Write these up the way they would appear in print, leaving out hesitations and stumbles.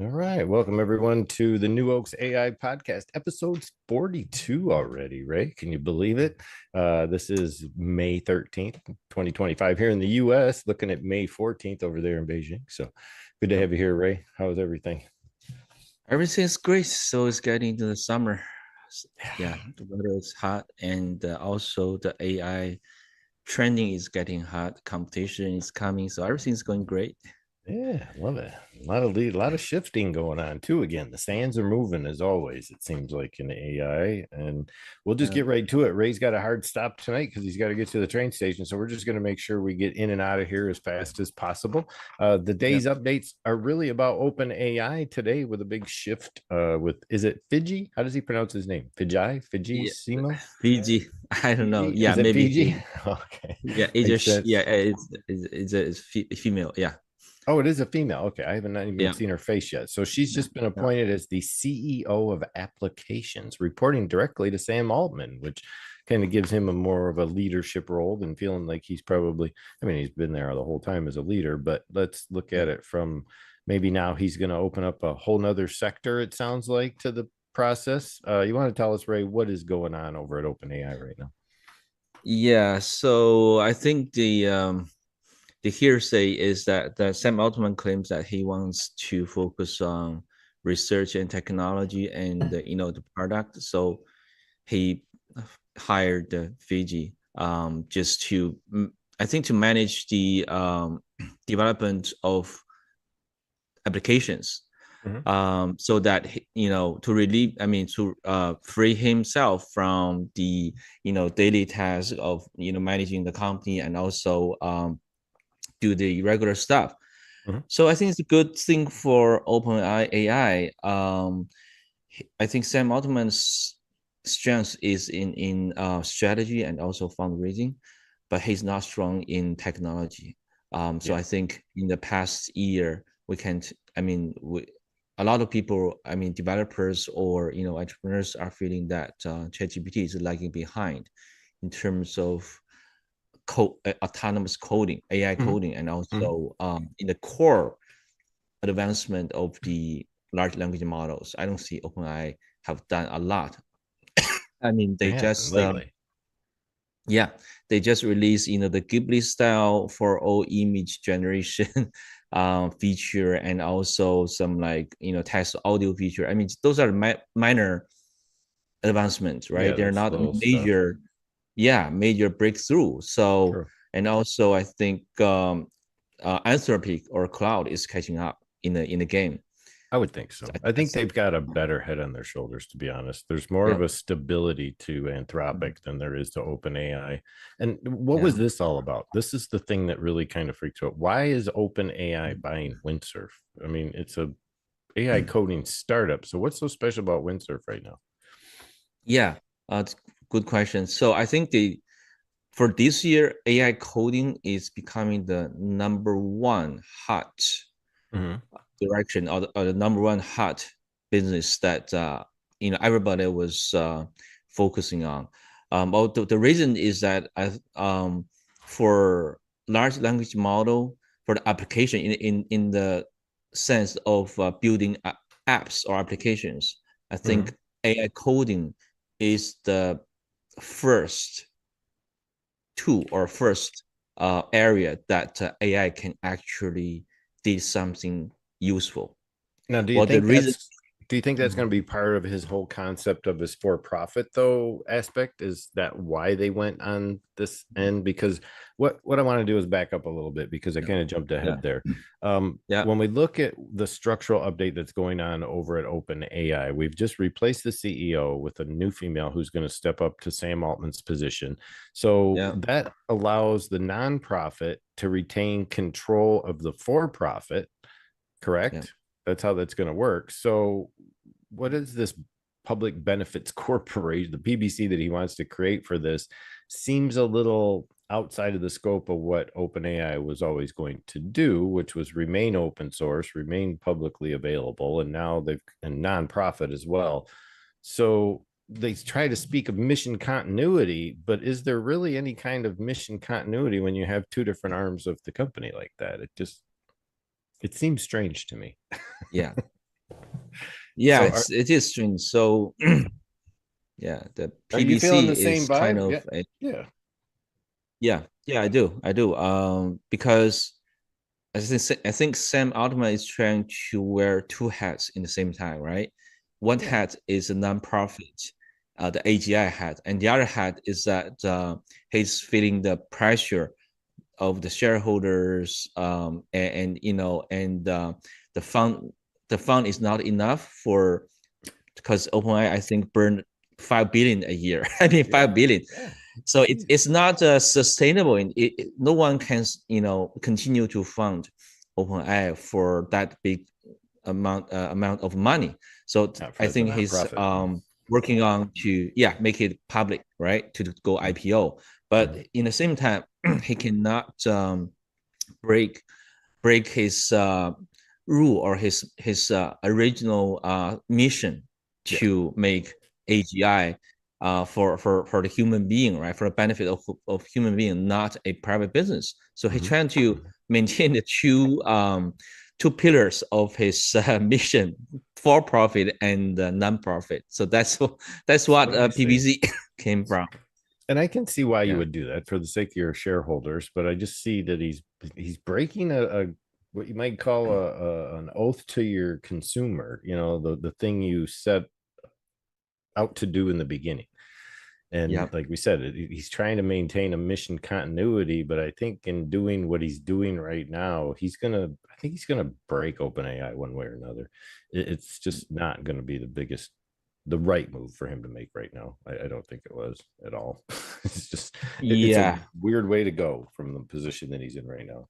All right. Welcome everyone to the New Oaks AI podcast, episode 42 already, Ray. Can you believe it? This is May 13th, 2025 here in the US, looking at May 14th over there in Beijing. So good to have you here, Ray. How's everything? Everything's great. So it's getting into the summer. Yeah. Yeah, the weather is hot, and also the AI trending is getting hot. Competition is coming, so everything's going great. Yeah, love it. A lot of shifting going on too. Again, the sands are moving as always. It seems like in AI, and we'll just Uh, get right to it. Ray's got a hard stop tonight because he's got to get to the train station, so we're just going to make sure we get in and out of here as fast as possible. The yeah, day's updates are really about OpenAI today, with a big shift. With is it Fidji? How does he pronounce his name? Fidji yeah, Simo. Fiji. I don't know. Fiji? Yeah, Is it maybe Fiji? Fiji. Okay, Yeah, it's makes just yeah, sense. it's female. Yeah, Oh, it is a female. Okay. I haven't even yeah, seen her face yet. So she's yeah, just been yeah. appointed as the CEO of applications, reporting directly to Sam Altman, which kind of gives him a more of a leadership role than feeling like he's probably, I mean, he's been there the whole time as a leader, but let's look Yeah. at it from maybe now he's going to open up a whole nother sector, it sounds like, to the process. You want to tell us, Ray, what is going on over at OpenAI right now? Yeah, so I think the hearsay is that Sam Altman claims that he wants to focus on research and technology and the product. So he hired Fiji just to I think to manage the development of applications Mhm. so that to relieve to free himself from the daily task of managing the company and also do the regular stuff. Mhm. So I think it's a good thing for OpenAI AI. I think Sam Altman's strength is in strategy and also fundraising, but he's not strong in technology. So Yeah. I think in the past year we can. A lot of people, developers or entrepreneurs are feeling that ChatGPT is lagging behind in terms of autonomous coding, AI Mhm. coding, and Mhm. also in the core advancement of the large language models. I don't see OpenAI have done a lot. They They haven't just lately. yeah, they just released the Ghibli style for all image generation feature and also some like text audio feature. I mean, those are minor advancements, right? Yeah, They're that's not little stuff. major, yeah, major breakthrough. So, True. and also I think Anthropic or Cloud is catching up in the game. I would think So so. I I think think that's they've got a better head on their shoulders, to be honest. There's more of yeah, a stability to Anthropic than there is to OpenAI. And what yeah, was this all about? This is the thing that really kind of freaks out. Why is OpenAI buying Windsurf? I mean, it's a AI coding startup. So what's so special about Windsurf right now? yeah. It's good question. So I think the for this year, AI coding is becoming the number one hot Mhm. direction or the number one hot business that everybody was focusing on. The reason is that for large language model for the application in the sense of building apps or applications, I Mhm. think AI coding is the first tool or first area that AI can actually did something useful. Now, Well, the reason, do you think that's Mhm. going to be part of his whole concept of his for profit though aspect? Is that why they went on this end? Because what I want to do is back up a little bit because I Yeah, kind of jumped yeah, ahead there. yeah, When we look at the structural update that's going on over at OpenAI, we've just replaced the CEO with a new female who's going to step up to Sam Altman's position. So yeah, that allows the nonprofit to retain control of the for profit, yeah. correct? That's how that's going to work. So, what is this public benefits corporation, the PBC that he wants to create for this? Seems a little outside of the scope of what OpenAI was always going to do, which was remain open source, remain publicly available, and now they've and nonprofit as well. So they try to speak of mission continuity, but is there really any kind of mission continuity when you have two different arms of the company like that? It seems strange to me. Yeah. Yeah, So it is strange. So yeah, the are you feeling PBC the same is kind vibe? of Yeah. Yeah. yeah, I do. Because I think Sam Altman is trying to wear two hats in the same time, right? One Yeah. hat is a nonprofit, the AGI hat, and the other hat is that he's feeling the pressure of the shareholders, and you know, and the fund the fund is not enough for because OpenAI I think burned 5 billion a year. I mean Yeah. 5 billion. Yeah. So Easy. it's not sustainable. No one can continue to fund OpenAI for that big amount of money. So Not for I as a think he's nonprofit. working on to make it public, right, to go IPO. But Mm-hmm. in the same time, he cannot break his rule or his original mission Yeah. to make AGI for the human being, right? For the benefit of human being, not a private business. So he's Mm-hmm. trying to maintain the two pillars of his mission: for profit and non-profit. So that's That's what what I see. PBC came from. And I can see why you Yeah. would do that for the sake of your shareholders, but I just see that he's breaking a what you might call an oath to your consumer, the thing you set out to do in the beginning. And Yeah. like we said, he's trying to maintain a mission continuity, but I think in doing what he's doing right now, I think he's gonna break OpenAI one way or another. It's just not gonna be the right move for him to make right now. I don't think it was at all. It's a Yeah. weird way to go from the position that he's in right now.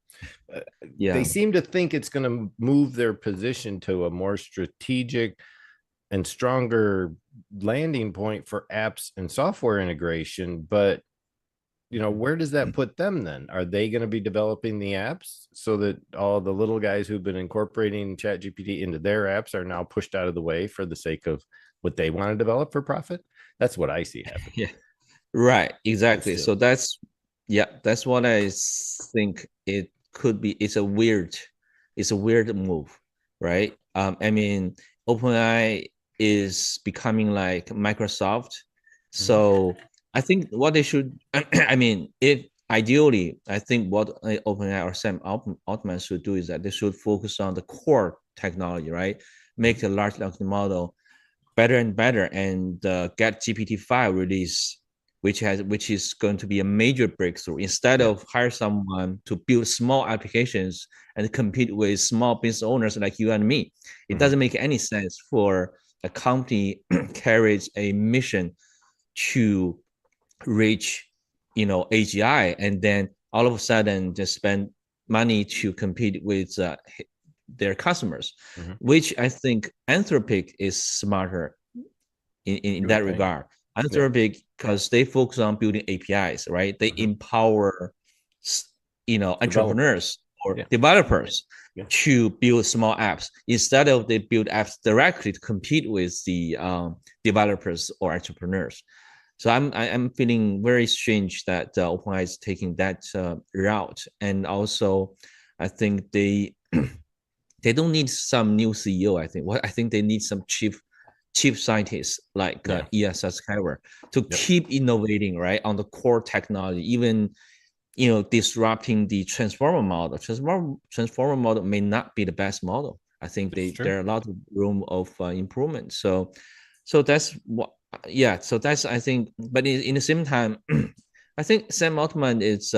Uh, they Yeah. seem to think it's going to move their position to a more strategic and stronger landing point for apps and software integration, but where does that put them then? Are they going to be developing the apps so that all the little guys who've been incorporating chat gpt into their apps are now pushed out of the way for the sake of what they want to develop for profit? That's what I see happening. Yeah. Right, But exactly. still. So that's what I think it could be. It's a weird move, right? I mean, OpenAI is becoming like Microsoft. Mhm. So I think what they should, I mean, if ideally, I think what OpenAI or Sam Altman should do is that they should focus on the core technology, right? Make Mhm. the large language model better and better, and get GPT-5 release, which is going to be a major breakthrough. Instead Yeah. of hire someone to build small applications and compete with small business owners like you and me, it Mhm. doesn't make any sense for a company carries a mission to reach, AGI, and then all of a sudden just spend money to compete with their customers, Mhm. which I think Anthropic is smarter in You that would think. regard. Yeah. Anthropic, because they focus on building APIs, right? They Mhm. empower, Developers. entrepreneurs or Yeah. developers Yeah. to build small apps instead of they build apps directly to compete with the developers or entrepreneurs. So I'm feeling very strange that OpenAI is taking that route, and also I think they don't need some new CEO. I think they need some chief scientists like Yeah. EZsite to Yep. keep innovating, right, on the core technology, even disrupting the transformer model. Transformer model may not be the best model. I think That's true. there are a lot of room of improvement. So that's what, yeah. So that's, I think, but in the same time, I think Sam Altman is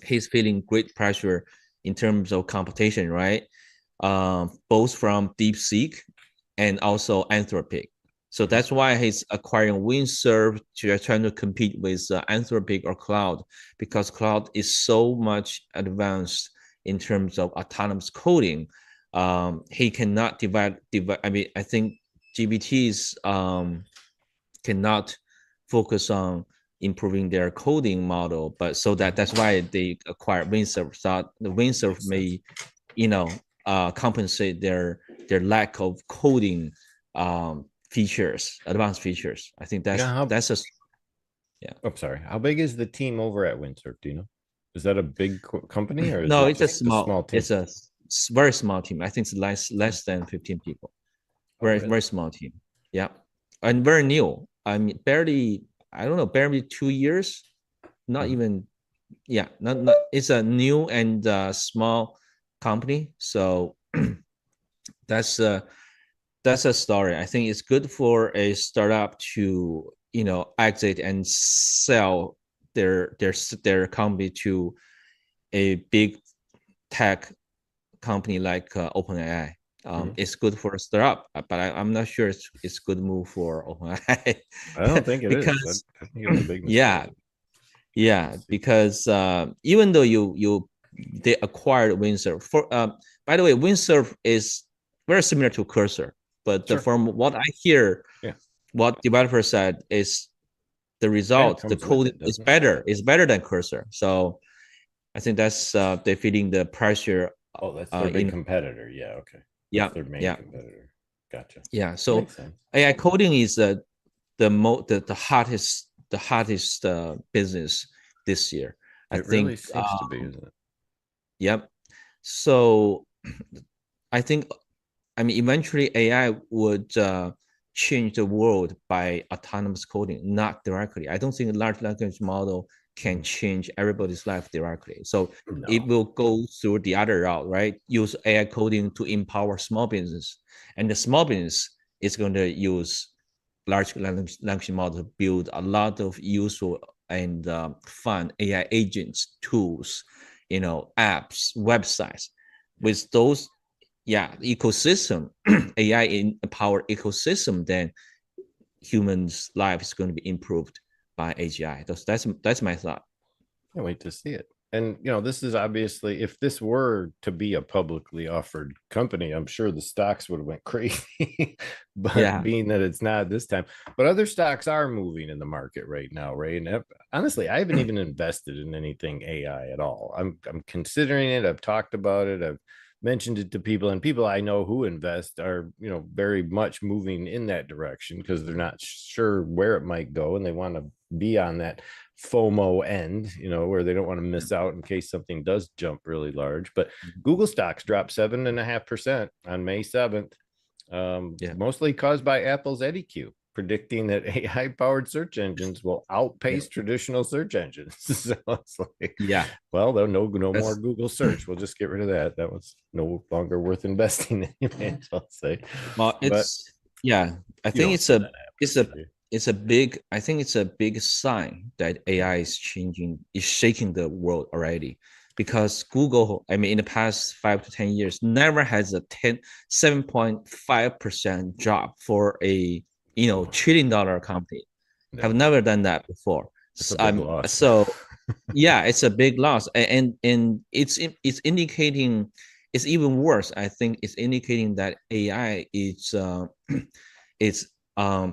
he's feeling great pressure in terms of competition, right? Both from DeepSeek and also Anthropic. So Mhm. that's why he's acquiring Windsurf to trying to compete with Anthropic or Cloud, because Cloud is so much advanced in terms of autonomous coding. He cannot divide. I mean, I think GPTs cannot focus on improving their coding model, but so that's why they acquired Windsurf. Thought the Windsurf Makes sense. may, you know, compensate their lack of coding features, advanced features. I think You know how that's a yeah. I'm sorry. How big is the team over at Windsurf? Do you know? Is that a big company or is No, it it's a just a small. small team? It's a very small team. I think it's less than 15 people. Oh, very, really? very small team. Yeah. And very new. I mean, barely, I don't know, barely 2 years, not Mhm. even, yeah, not it's a new and small company. So that's that's a story. I think it's good for a startup to, exit and sell their company to a big tech company like OpenAI. Mhm. It's good for a startup, but I'm not sure it's good move for OpenAI I don't think it is. because I think it was a big yeah, mistake. yeah, because even though they acquired Windsurf for by the way, Windsurf is very similar to Cursor, but Sure. from what I hear, Yeah. what developer said is the And it result, the comes with code it, is doesn't it? better than Cursor. So I think that's they're feeling the pressure. Oh, that's their big In competitor. Yeah. Okay. That's Yeah, their main yeah, competitor. Gotcha. yeah. So Makes sense. AI coding is the hottest business this year. I It really think. seems to be, isn't it? Yep. So I think, I mean, eventually AI would change the world by autonomous coding, not directly. I don't think a large language model can Mhm. change everybody's life directly. So it No. will go through the other route, right? Use AI coding to empower small business, and the small business is going to use large language model to build a lot of useful and fun AI agents, tools, apps, websites. With those, yeah, ecosystem, AI in power ecosystem, then humans' life is going to be improved by AGI. That's my thought. Can't wait to see it. And this is obviously, if this were to be a publicly offered company, I'm sure the stocks would have went crazy. But Yeah, being that it's not this time, but other stocks are moving in the market right now, right? And honestly, I haven't even invested in anything AI at all. I'm considering it. I've talked about it. I've mentioned it to people, and people I know who invest are, very much moving in that direction because they're not sure where it might go, and they want to be on that FOMO end, where they don't want to miss out in case something does jump really large. But Google stocks dropped 7.5% on May 7th, yeah, mostly caused by Apple's EdiQ, predicting that AI powered search engines will yeah, outpace traditional search engines. So it's like, yeah. well, no more That's Google search. We'll just get rid of that. That was no longer worth investing in, I'll say. well, But yeah. I you think don't see that it's happening, a do you? it's a big. I think it's a big sign that AI is changing, is shaking the world already. Because Google, I mean, in the past 5 to 10 years, never has a 7.5% drop for a Oh, trillion-dollar company. Have no, never done that before. that's a big loss. So yeah, it's a big loss, and it's indicating, it's even worse. I think it's indicating that AI is it's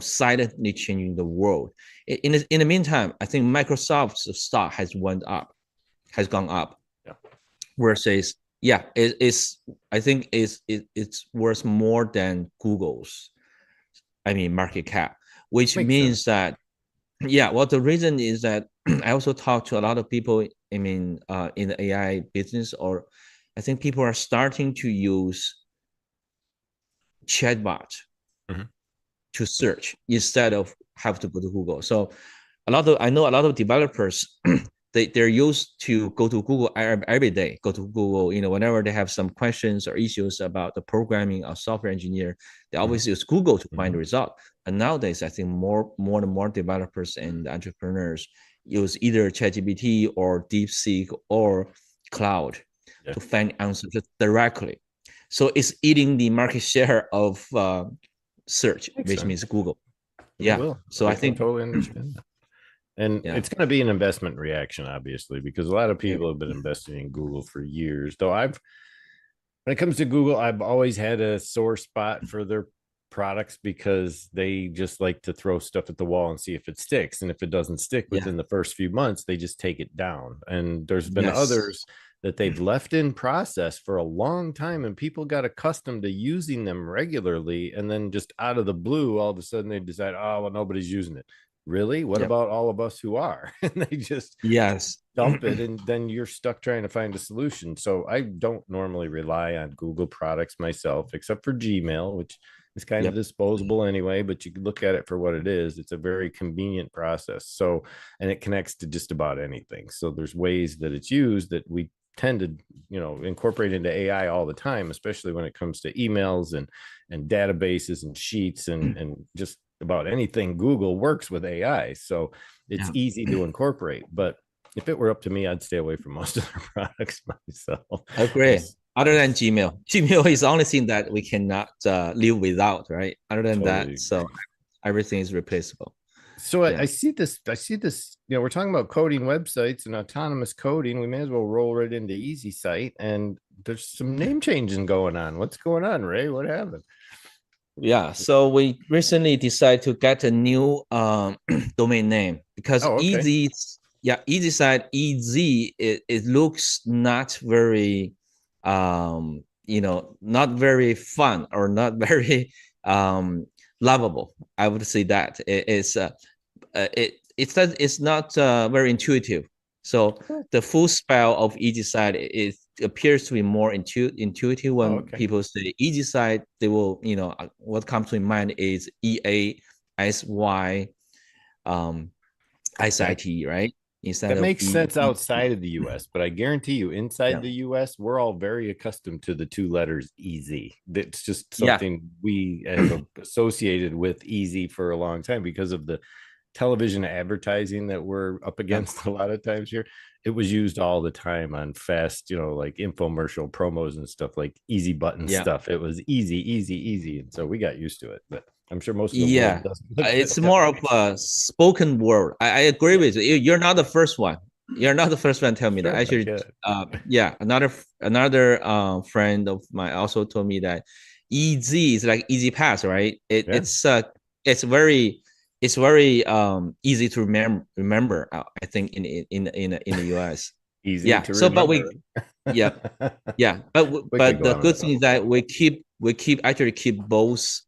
silently changing the world. In the meantime, I think Microsoft's stock has gone up, Yeah, versus, yeah, it's, I think it's worth more than Google's, I mean, market cap, which makes sense. means that, yeah, well, the reason is that I also talk to a lot of people, I mean, in the AI business, or I think people are starting to use chatbot Mhm. to search instead of have to go to Google. So I know a lot of developers, they're used to go to Google every day, go to Google, whenever they have some questions or issues about the programming or software engineer, they Mhm. always use Google to find the Mhm. result. And nowadays, I think more and more developers and entrepreneurs use either ChatGPT or DeepSeek or Cloud Yeah, to find answers directly. So it's eating the market share of search, makes which sense. means Google. It Yeah. will. So I I think, totally understand that. And yeah, it's going to be an investment reaction, obviously, because a lot of yeah, people have been investing in Google for years. Though when it comes to Google, I've always had a sore spot for their products because they just like to throw stuff at the wall and see if it sticks. And if it doesn't stick yeah, within the first few months, they just take it down. And there's been yes, others that they've left in process for a long time, and people got accustomed to using them regularly. And then just out of the blue, all of a sudden they decide, oh, well, nobody's using it. Really? What yep, about all of us who are? And they just yes, dump it, and then you're stuck trying to find a solution. So I don't normally rely on Google products myself, except for Gmail, which It's kind of Yep. disposable anyway, but you can look at it for what it is. It's a very convenient process. So, and it connects to just about anything. So there's ways that it's used that we tend to, incorporate into AI all the time, especially when it comes to emails and databases and sheets and just about anything. Google works with AI. So it's Yeah. easy to incorporate. But if it were up to me, I'd stay away from most of their products myself. Agree. Other than Gmail, Gmail is the only thing that we cannot live without, right? Other than Totally that, so agree. everything is replaceable. So I Yeah. see this. I see this. We're talking about coding websites and autonomous coding. We may as well roll right into EasySite. And there's some name changing going on. What's going on, Ray? What happened? Yeah. So we recently decided to get a new domain name because Oh, okay. EasySite it looks not very not very fun or not very lovable. I would say that it's not very intuitive. So the full spell of EasySite it appears to be more intuitive. Oh, When okay. people say EasySite, they will, what comes to mind is EASY That SIT, right? Instead that of makes sense E. outside of the US, but I guarantee you inside Yeah. the US, we're all very accustomed to the two letters easy. That's just Yeah. something we have associated with easy for a long time because of the television advertising that we're up Yeah. against a lot of times here. It was used all the time on fast, like infomercial promos and stuff, like easy button Yeah. stuff. It was easy, easy, easy. And so we got used to it, but I'm sure most of the world Yeah. doesn't look at It's it that more way. of a spoken word. I agree Yeah, with you. You're not the first one. You're not the first one to tell me that. sure, I Actually, get it. yeah, another friend of mine also told me that EZ is like easy pass, right? Yeah, It's very easy to remember. I think in the US. easy Yeah. to So, but we remember. yeah, yeah, We could but go the on and good on. thing is that we keep both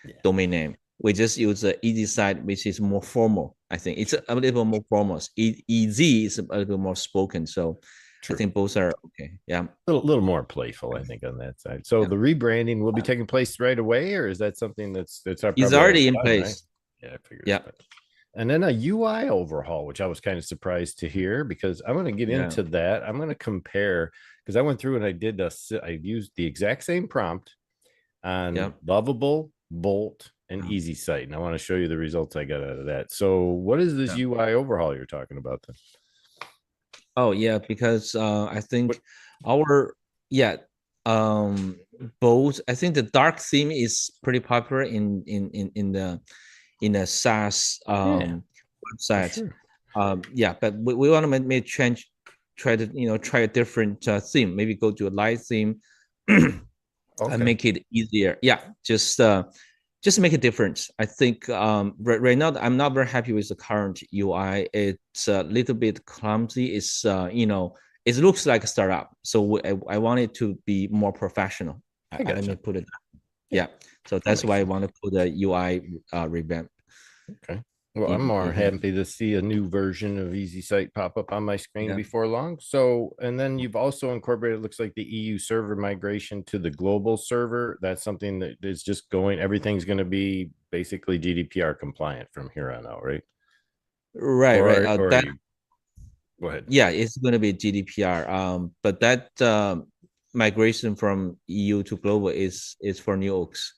Yeah, domain name. We just use the EZsite, which is more formal. I think it's sure, a little more formal. EZ is a little bit more spoken. So I true. think both are okay. Yeah, Little more playful, I think, on that side. So yeah, the rebranding will be taking place right away, or is that something that's it's probably already already in done, right? place. Yeah, I figured as Yeah, much. And then a UI overhaul, which I was kind of surprised to hear because I'm going to get yeah, into that. I'm going to compare because I went through and I used the exact same prompt yeah. on Lovable, Bolt, and EasySite, and I want to show you the results I got out of that. So, what is this Yeah. UI overhaul you're talking about then? Oh yeah, because I What? think our yeah um both I think the dark theme is pretty popular in the SaaS Yeah, for website. sure. Yeah, but we want to make change, try a different theme. Maybe go to a light theme and Okay, make it easier. Yeah, just make a difference. I think right now I'm not very happy with the current UI. It's a little bit clumsy. It looks like a startup. So I want it to be more professional. I Let me gotcha. put it. Yeah, Yeah. So that that's makes why I sense. want to put a UI revamp Okay. Well, I'm more in. happy to see a new version of EasySite pop up on my screen Yeah. before long. So, and then you've also incorporated, it looks like the EU server migration to the global server. That's something that is just going, everything's going to be basically GDPR compliant from here on out, right? Right, right. Or are That you, go ahead. Yeah, it's going to be GDPR. But that migration from EU to global is for new oaks.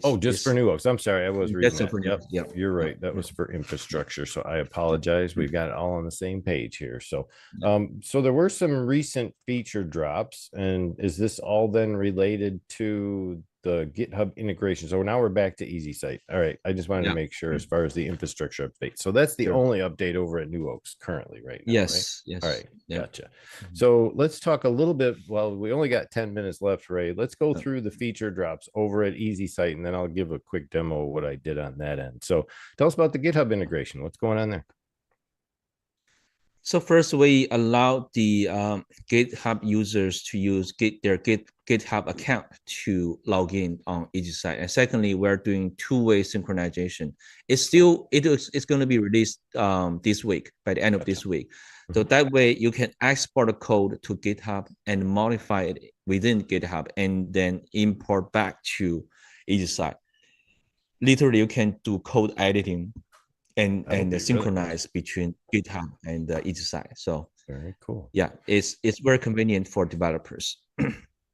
Oh, It's just for it's New Oaks. I'm sorry, I was reading just that. for new Yep, oaks. Yeah, you're yeah, right. That was for infrastructure. So I apologize. We've got it all on the same page here. So, yeah. so there were some recent feature drops, and is this all then related to the GitHub integration? So now we're back to EasySite. All right. I just wanted to Yeah. make sure as far as the infrastructure update. So that's the Sure. only update over at New Oaks currently right now, right? Yes, All yes. right. Yeah. Gotcha. So let's talk a little bit. Well, we only got 10 minutes left, Ray. Let's go Yeah. through the feature drops over at EasySite, and then I'll give a quick demo of what I did on that end. So tell us about the GitHub integration. What's going on there? So first, we allow the GitHub users to use their GitHub account to log in on EasySite. And secondly, we're doing two-way synchronization. It's going to be released this week by the end of Gotcha. this week. So Mhm. that way you can export the code to GitHub and modify it within GitHub and then import back to EasySite. Literally, you can do code editing and Really synchronize between GitHub and EZsite. So very cool. yeah, it's very convenient for developers.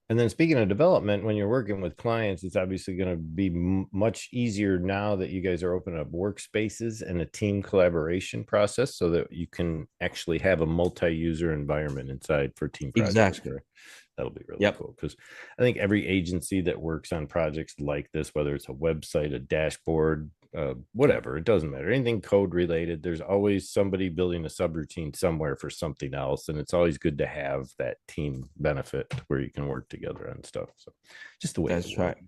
And then speaking of development, when you're working with clients, it's obviously going to be much easier now that you guys are opening up workspaces and a team collaboration process so that you can actually have a multi-user environment inside for team projects. Exactly. That'll be really Yep. cool because I think every agency that works on projects like this, whether it's a website, a dashboard, whatever, it doesn't matter, anything code related, there's always somebody building a subroutine somewhere for something else, and it's always good to have that team benefit where you can work together on stuff. So just the way That's it right. works.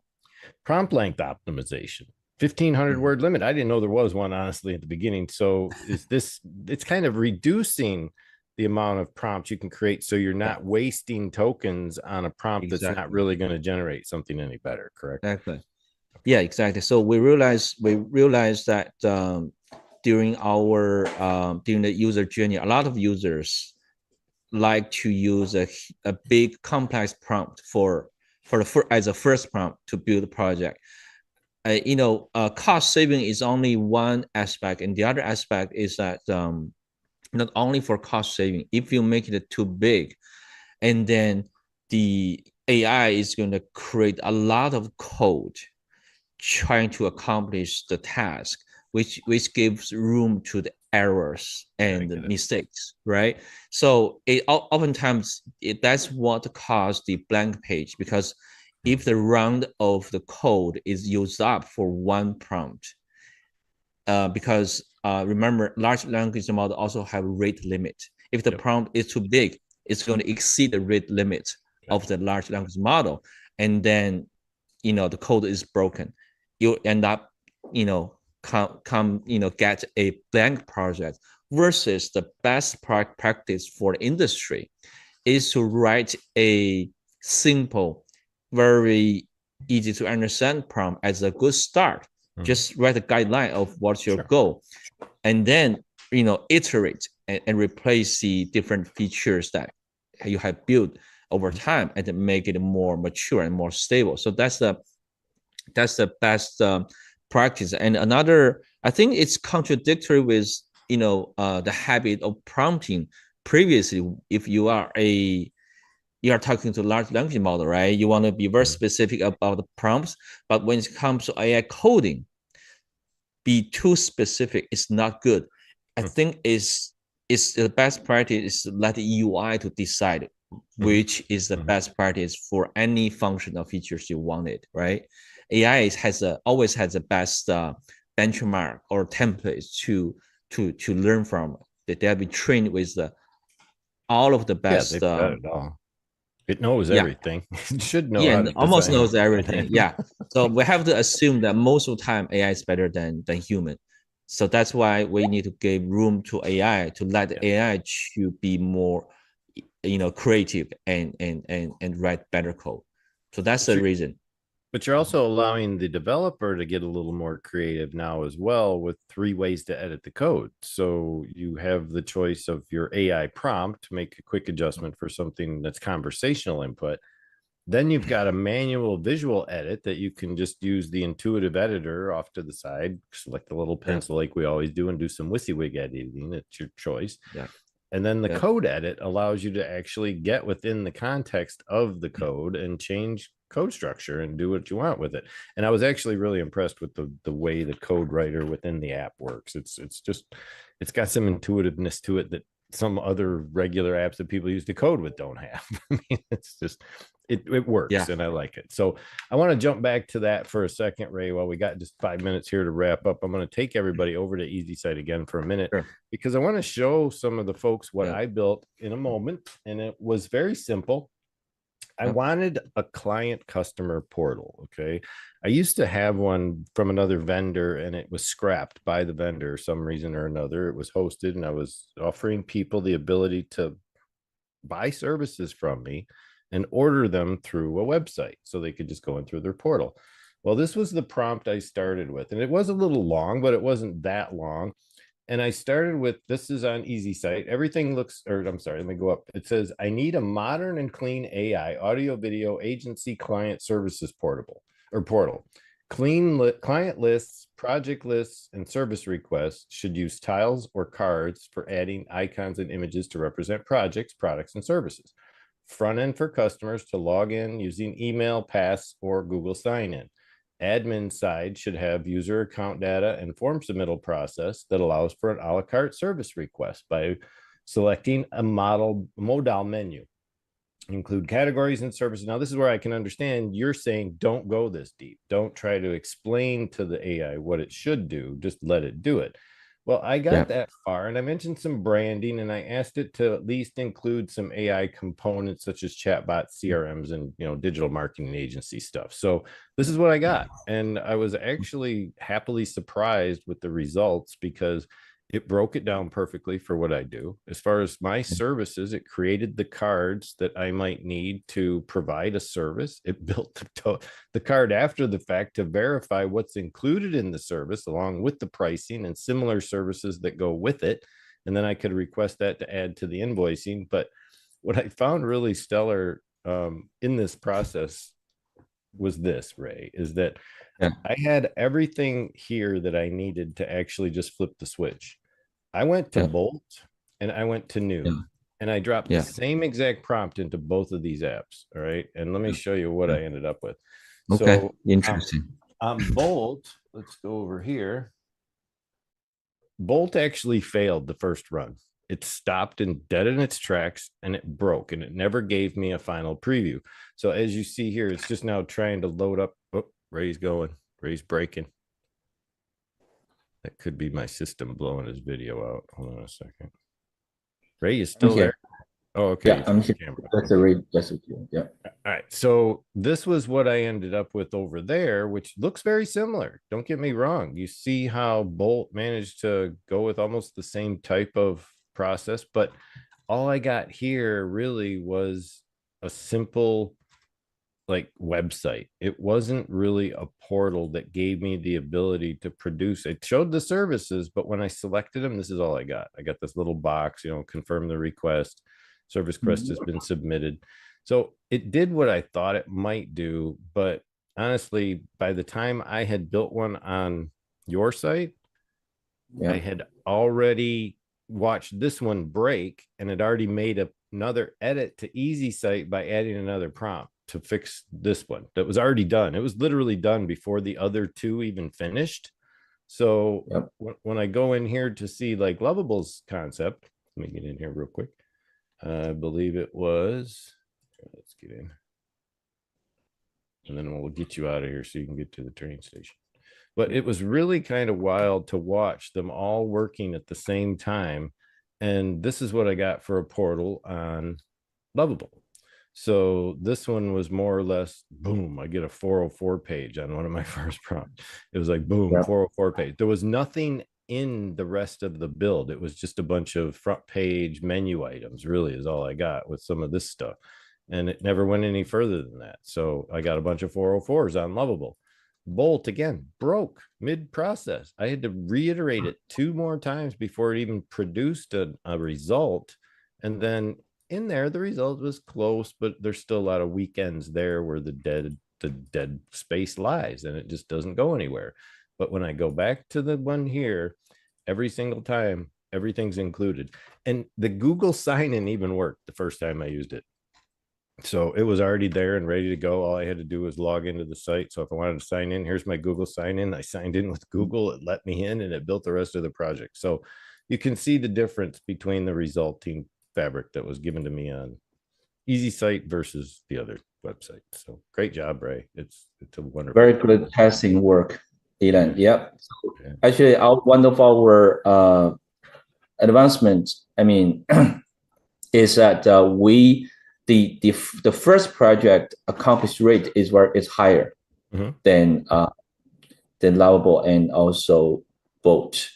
Prompt length optimization, 1,500 word limit. I didn't know there was one, honestly, at the beginning. So is this, it's kind of reducing the amount of prompts you can create so you're not wasting tokens on a prompt that's not really going to generate something any better, correct? Exactly. Yeah, exactly. So we realized that during the user journey, a lot of users like to use a big complex prompt as a first prompt to build a project. Cost saving is only one aspect, and the other aspect is that not only for cost saving, if you make it too big, and then the AI is going to create a lot of code trying to accomplish the task, which gives room to the errors and the mistakes, right? So oftentimes that's what caused the blank page, because if the round of the code is used up for one prompt, because remember, large language model also have rate limit. If the prompt is too big, it's going to exceed the rate limit of the large language model, and then the code is broken. You end up get a blank project. Versus the best practice for the industry is to write a simple, very easy to understand prompt as a good start. Just write a guideline of what's your goal, and then iterate and replace the different features that you have built over time and make it more mature and more stable. So that's the best practice. And another, I think it's contradictory with the habit of prompting previously. If you are talking to large language model, right? You want to be very specific about the prompts, but when it comes to AI coding, be too specific is not good. I think is the best practice is to let the UI to decide which is the best practice for any function or features you wanted, right? AI always has the best benchmark or templates to learn from. That they'll be trained with all of the best. They've got it all. It knows everything. It should know how to almost knows design. everything. Yeah. So we have to assume that most of the time AI is better than human. So that's why we need to give room to AI, to let AI to be more creative and write better code. So that's the reason. But you're also allowing the developer to get a little more creative now as well, with 3 ways to edit the code. So you have the choice of your AI prompt to make a quick adjustment for something that's conversational input. Then you've got a manual visual edit that you can just use the intuitive editor off to the side, select the little pencil like we always do, and do some WYSIWYG editing. It's your choice. And then the code edit allows you to actually get within the context of the code and change code structure and do what you want with it. And I was actually really impressed with the way the code writer within the app works. It's got some intuitiveness to it that some other regular apps that people use to code with don't have. I mean, it's just it works, and I like it. So I want to jump back to that for a second, Ray. While we got just 5 minutes here to wrap up, I'm going to take everybody over to EasySite again for a minute, because I want to show some of the folks what I built in a moment, and it was very simple. I wanted a client customer portal. Okay. I used to have one from another vendor, and it was scrapped by the vendor some reason or another. It was hosted, and I was offering people the ability to buy services from me and order them through a website so they could just go in through their portal. Well, this was the prompt I started with, and it was a little long, but it wasn't that long. And I started with, this is on EasySite. Everything looks, or I'm sorry, let me go up. It says, I need a modern and clean AI audio video agency client services portal. Client lists, project lists, and service requests should use tiles or cards for adding icons and images to represent projects, products, and services. Front end for customers to log in using email, pass, or Google sign-in. Admin side should have user account data and form submittal process that allows for an a la carte service request by selecting a modal menu. Include categories and services. Now, this is where I can understand you're saying don't go this deep. Don't try to explain to the AI what it should do. Just let it do it. Well, I got that far, and I mentioned some branding, and I asked it to at least include some AI components such as chatbots, CRMs, and digital marketing agency stuff. So this is what I got, and I was actually happily surprised with the results because it broke it down perfectly for what I do. As far as my services, it created the cards that I might need to provide a service. It built the card after the fact to verify what's included in the service, along with the pricing and similar services that go with it. And then I could request that to add to the invoicing. But what I found really stellar in this process was this, Ray, is that I had everything here that I needed to actually just flip the switch. I went to Bolt and I went to New and I dropped the same exact prompt into both of these apps. All right. And let me show you what I ended up with. Okay. So Interesting. On Bolt, let's go over here. Bolt actually failed the first run. It stopped dead in its tracks and it broke and it never gave me a final preview. So as you see here, it's just now trying to load up. Oh, Ray's going. Ray's breaking. That could be my system blowing his video out. Hold on a second. Ray is still there. Oh, okay. Yeah, I'm here. That's a Ray. That's okay. Yeah. All right. So this was what I ended up with over there, which looks very similar. Don't get me wrong. You see how Bolt managed to go with almost the same type of process, but all I got here really was a simple website. It wasn't really a portal that gave me the ability to produce. It showed the services, but when I selected them, this is all I got. I got this little box, confirm the request. Service request has been submitted. So it did what I thought it might do, but honestly, by the time I had built one on your site, I had already watched this one break and had already made another edit to EasySite by adding another prompt to fix this one that was already done. It was literally done before the other two even finished. So when I go in here to see Lovable's concept, let me get in here real quick. I believe it was, let's get in. And then we'll get you out of here so you can get to the train station. But it was really kind of wild to watch them all working at the same time. And this is what I got for a portal on Lovable. So this one was more or less, boom, I get a 404 page on one of my first prompts. It was like, boom, 404 page. There was nothing in the rest of the build. It was just a bunch of front page menu items, really, is all I got with some of this stuff. And it never went any further than that. So I got a bunch of 404s on Lovable. Bolt, again, broke mid-process. I had to reiterate it 2 more times before it even produced a result. And then in there, the result was close, but there's still a lot of weekends there where the dead space lies and it just doesn't go anywhere. But when I go back to the one here, every single time, everything's included. And the Google sign-in even worked the first time I used it. So it was already there and ready to go. All I had to do was log into the site. So if I wanted to sign in, here's my Google sign-in. I signed in with Google. It let me in and it built the rest of the project. So you can see the difference between the resulting fabric that was given to me on EasySite versus the other website. So great job, Ray. It's a wonderful. Very good testing work, Elon. Yep. So actually, one of our advancements, is that the first project accomplished rate is higher than Lovable and also Bolt.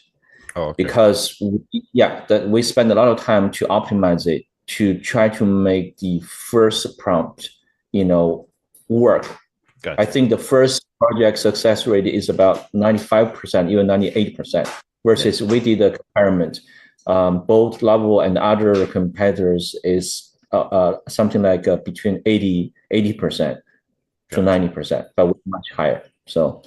Oh, okay. Because we spend a lot of time to optimize it to try to make the first prompt, work. Gotcha. I think the first project success rate is about 95%, even 98%. Versus we did a comparison. Both Lovable and other competitors is something like between 80% to 90%, but much higher. So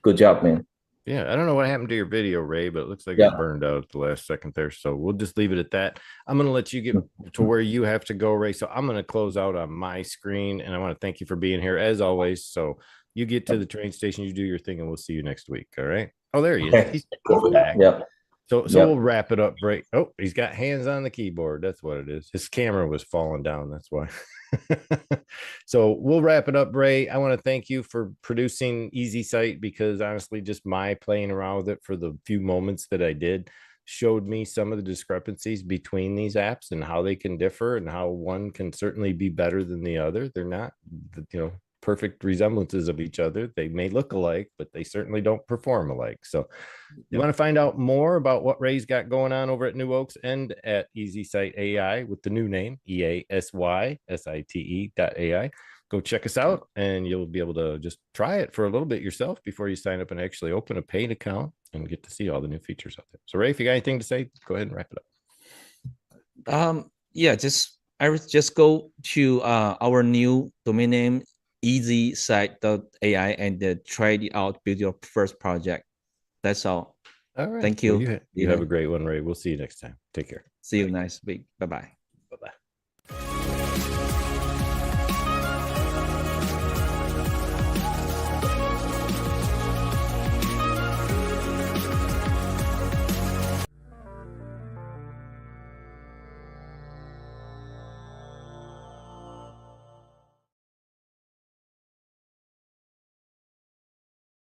Good job, man. Yeah, I don't know what happened to your video, Ray, but it looks like it Yeah. burned out at the last second there. So we'll just leave it at that. I'm going to let you get to where you have to go, Ray. So I'm going to close out on my screen, and I want to thank you for being here as always. So you get to the train station, you do your thing, and we'll see you next week. All right. Oh, there he is. Okay. He's back. Yep. So we'll Yep. wrap it up, Ray. Oh, he's got hands on the keyboard. That's what it is. His camera was falling down. That's why. So we'll wrap it up, Ray. I want to thank you for producing EasySite, because honestly, just my playing around with it for the few moments that I did showed me some of the discrepancies between these apps and how they can differ, and how one can certainly be better than the other. They're not, perfect resemblances of each other. They may look alike, but they certainly don't perform alike. So you want to find out more about what Ray's got going on over at New Oaks and at EasySite AI with the new name, EASYSITE.ai. Go check us out, and you'll be able to just try it for a little bit yourself before you sign up and actually open a paid account and get to see all the new features out there. So Ray, if you got anything to say, go ahead and wrap it up. Yeah, I would just go to our new domain name, EZsite.ai, and try it out, build your first project. That's all. All right. Thank you. Well, you have a great one, Ray. We'll see you next time. Take care. See you next week. Bye-bye.